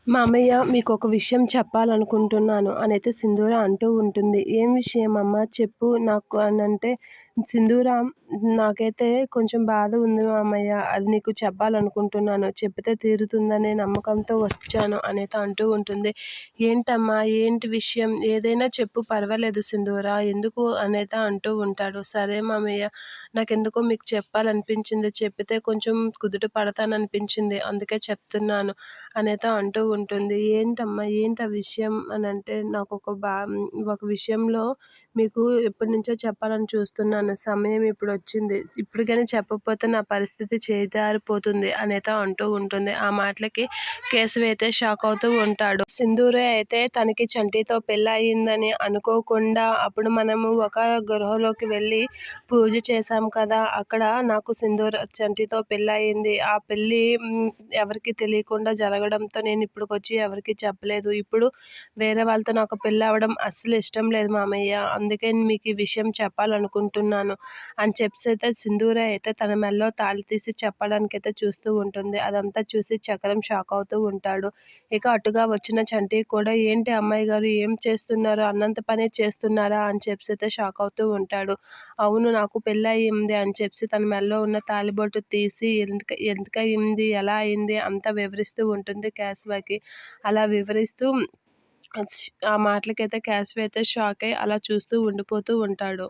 మామయ్య మీకొక విషయం చెప్పాలనుకుంటున్నాను అనైతే సింధూర అంటూ ఉంటుంది. "ఏం విషయం అమ్మా చెప్పు నాకు" అనంటే, "సింధూర నాకైతే కొంచెం బాధ ఉంది మామయ్య. అది నీకు చెప్పాలనుకుంటున్నాను. చెబితే తీరుతుందనే నమ్మకంతో వచ్చాను" అనైతే అంటూ ఉంటుంది. "ఏంటమ్మా? ఏంటి విషయం? ఏదైనా చెప్పు పర్వాలేదు సింధూర. ఎందుకు" అనైతే అంటూ ఉంటాడు. "సరే మామయ్య, నాకెందుకో మీకు చెప్పాలనిపించింది. చెప్పితే కొంచెం కుదుట పడతాననిపించింది. అందుకే చెప్తున్నాను" అనైతే అంటూ ఉంటుంది. "ఏంటమ్మా? ఏంటి ఆ విషయం" అనంటే, ఒక విషయంలో మీకు ఎప్పటినుంచో చెప్పాలని చూస్తున్నాను. సమయం ఇప్పుడొచ్చింది. ఇప్పుడు గాని చెప్పకపోతే నా పరిస్థితి చేజారిపోతుంది అనైతే అంటూ ఉంటుంది. ఆ మాటలకి కేశవి అయితే షాక్ అవుతూ ఉంటాడు. సింధూర అయితే తనకి చంటితో పెళ్ళయిందని అనుకోకుండా అప్పుడు మనము ఒక గృహలోకి వెళ్ళి పూజ చేశాం కదా! అక్కడ నాకు చంటితో పెళ్ళయింది. ఆ పెళ్ళి ఎవరికీ తెలియకుండా జరగడంతో నేను ఇప్పటికొచ్చి ఎవరికీ చెప్పలేదు. ఇప్పుడు వేరే వాళ్ళతో నాకు పెళ్ళవ్వడం అస్సలు ఇష్టం లేదు మామయ్య. అందుకే మీకు ఈ విషయం చెప్పాలనుకుంటున్నాను అని చెప్పేసైతే సింధూర అయితే తన మెడలో తాళి తీసి చెప్పడానికైతే చూస్తూ ఉంటుంది. అదంతా చూసి చక్రం షాక్ అవుతూ ఉంటాడు. ఇక అటుగా వచ్చిన చంటి కూడా "ఏంటి అమ్మాయి గారు ఏం చేస్తున్నారు? అన్నంత పనే చేస్తున్నారా?" అని చెప్పేసైతే షాక్ అవుతూ ఉంటాడు. "అవును, నాకు పెళ్ళయింది" అని చెప్పేసి తన మెడలో ఉన్న తాళిబొట్టు తీసి ఎందుకయింది, ఎలా అయింది అంతా వివరిస్తూ ఉంటుంది కేశవకి. అలా వివరిస్తూ ఆ మాటలకైతే కేశవ అయితే షాక్ అయ్యి అలా చూస్తూ ఉండిపోతూ ఉంటాడు.